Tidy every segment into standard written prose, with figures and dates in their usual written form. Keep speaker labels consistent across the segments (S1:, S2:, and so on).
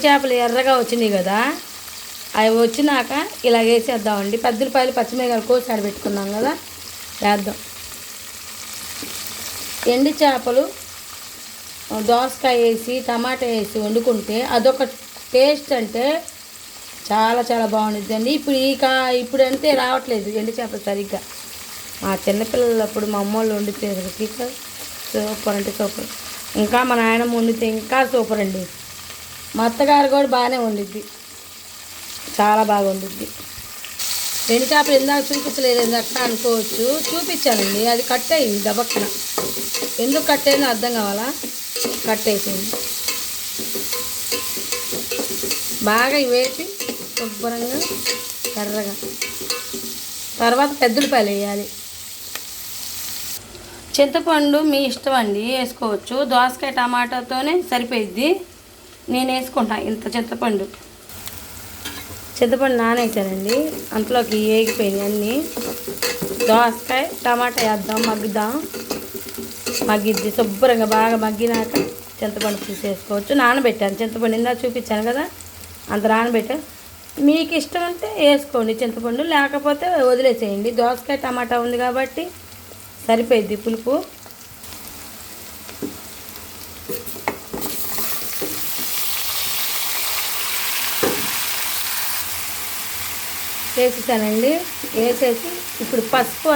S1: చేపలు ఎర్రగా వచ్చినాయి కదా, అవి వచ్చినాక ఇలా వేసేద్దామండి. పెద్దలపాయలు పచ్చిమిరకాయలు కోసి ఆడబెట్టుకున్నాం కదా, వేద్దాం. ఎండు చేపలు దోసకాయ వేసి టమాటా వేసి వండుకుంటే అదొక టేస్ట్, అంటే చాలా చాలా బాగుండిద్దండి. ఇప్పుడు అంటే రావట్లేదు ఎండు చేపలు సరిగ్గా. మా చిన్నపిల్లలప్పుడు మా అమ్మ వాళ్ళు వండితే సూపర్ అంటే సూపర్. ఇంకా మా నాయనమ్మ వండితే ఇంకా సూపర్ అండి. మా అత్తగారు కూడా బాగానే వండిద్ది, చాలా బాగా వండిద్ది. ఎండు చేపలు ఇందాక చూపించలేదు అక్క అనుకోవచ్చు, చూపించానండి. అది కట్ అయింది దబక్కన. ఎందుకు కట్ అయిందో అర్థం కావాలా, కట్ అయిపోయింది. బాగా వేసి శుభ్రంగా ఎర్రగా తర్వాత పెద్దలపాయలు వేయాలి. చింతపండు మీ ఇష్టం అండి, వేసుకోవచ్చు. దోసకాయ టమాటాతోనే సరిపోయిద్ది. నేను వేసుకుంటా ఇంత చింతపండు నానేసానండి. అంతలోకి వేగిపోయినాయి అన్నీ. దోసకాయ టమాటా వేద్దాం, మగ్గిద్ది శుభ్రంగా. బాగా మగ్గినాక చింతపండు తీసేసుకోవచ్చు. నానబెట్టాను చింతపండు, ఇందా చూపించాను కదా, అంత నానబెట్టా. మీకు ఇష్టం అంటే వేసుకోండి చింతపండు, లేకపోతే వదిలేసేయండి. దోసకాయ టమాటా ఉంది కాబట్టి సరిపోయిద్ది పులుపు. వేసేసానండి. వేసేసి ఇప్పుడు పసుపు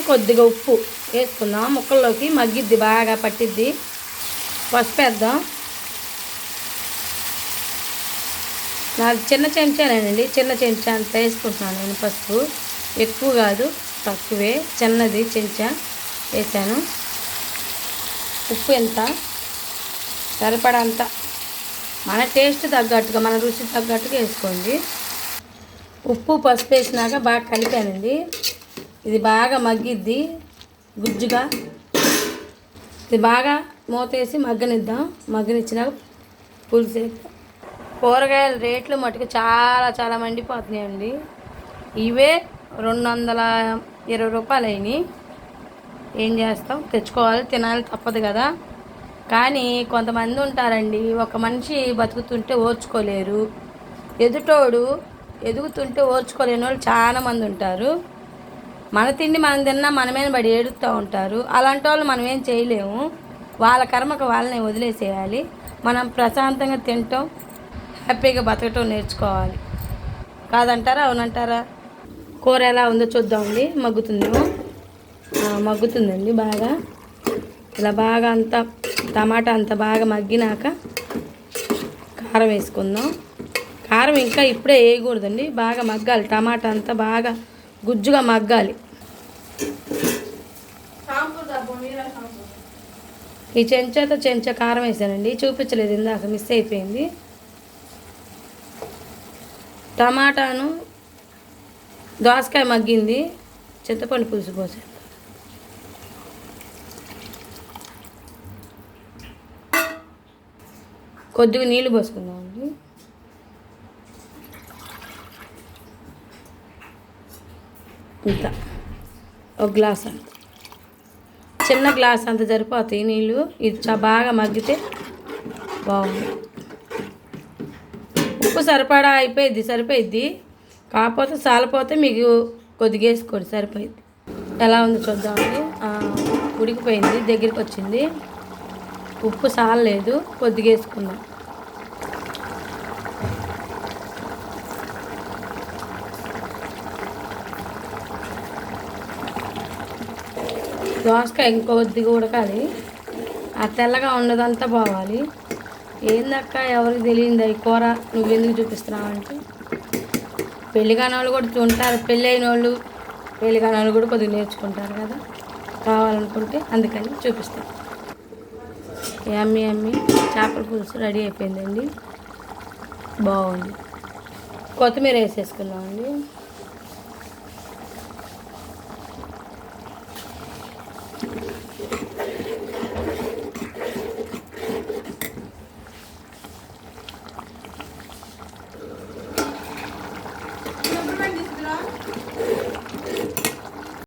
S1: కొద్దిగా ఉప్పు వేసుకుందాం. ముక్కల్లోకి మగ్గిద్ది, బాగా పట్టిద్ది. పసుపు వేద్దాం. నాకు చిన్న చెంచానేనండి, చిన్న చెంచా అంత వేసుకుంటున్నాను నేను పసుపు. ఎక్కువ కాదు, తక్కువే, చిన్నది చెంచా వేసాను. ఉప్పు ఎంత సరిపడంత, మన టేస్ట్ తగ్గట్టుగా, మన రుచి తగ్గట్టుగా వేసుకోండి. ఉప్పు పసుపు వేసినాక బాగా కలిపానండి. ఇది బాగా మగ్గిద్ది గుజ్జుగా. ఇది బాగా మూతేసి మగ్గనిచ్చినాక పులుసు వేద్దాం. కూరగాయల రేట్లు మటుకు చాలా చాలా మండిపోతున్నాయండి. ఇవే 220 రూపాయలు అయినాయి. ఏం చేస్తాం, తెచ్చుకోవాలి, తినాలి, తప్పదు కదా. కానీ కొంతమంది ఉంటారండి, ఒక మనిషి బతుకుతుంటే ఓర్చుకోలేరు, ఎదుటోడు ఎదుగుతుంటే ఓర్చుకోలేని వాళ్ళు చాలామంది ఉంటారు. మన తిండి మనం తిన్నా మనమే పడి ఏడుస్తూ ఉంటారు. అలాంటి వాళ్ళు మనం ఏం చేయలేము. వాళ్ళ కర్మకు వాళ్ళని వదిలేసేయాలి. మనం ప్రశాంతంగా తింటాం, హ్యాపీగా బతకటం నేర్చుకోవాలి. కాదంటారా, అవునంటారా? కూర ఎలా ఉందో చూద్దామండి. మగ్గుతుందండి బాగా. ఇలా బాగా అంతా టమాటా అంతా బాగా మగ్గినాక కారం వేసుకుందాం. కారం ఇంకా ఇప్పుడే వేయకూడదండి, బాగా మగ్గాలి. టమాటా అంతా బాగా గుజ్జుగా మగ్గాలి. ఈ చెంచా కారం వేసానండి, చూపించలేదు ఇందాక, మిస్ అయిపోయింది. టమాటాను దోసకాయ మగ్గింది, చింతపండు పులుసు పోసాను. కొద్దిగా నీళ్ళు పోసుకుందామండి. ఇంత ఒక గ్లాస్ అంత, చిన్న గ్లాస్ అంత సరిపోతాయి నీళ్ళు. ఇది బాగా మగ్గితే బాగుంది. ఉప్పు సరిపడా సరిపోయిద్ది. కాకపోతే సాలిపోతే మీకు కొద్దిగా వేసుకోండి, సరిపోయిద్ది. ఎలా ఉందో చూద్దామండి. ఉడికిపోయింది, దగ్గరికి వచ్చింది. ఉప్పు సాలలేదు, కొద్దిగా వేసుకుందాం. దోసకాయ ఇంకొద్దిగా ఉడకాలి, ఆ తెల్లగా ఉన్నదంతా పోవాలి. ఏందక్క ఎవరికి తెలియదు ఈ కూర, నువ్వెందుకు చూపిస్తున్నావు అంటే, పెళ్లి కాని వాళ్ళు కూడా ఉంటారు, పెళ్ళి అయిన వాళ్ళు పెళ్లి కాని వాళ్ళు కూడా కొద్దిగా నేర్చుకుంటారు కదా, కావాలనుకుంటే అందుకని చూపిస్తాను. యమ్మీ చేపల పులుసు రెడీ అయిపోయిందండి, బాగుంది. కొత్తిమీర వేసేసుకున్నామండి.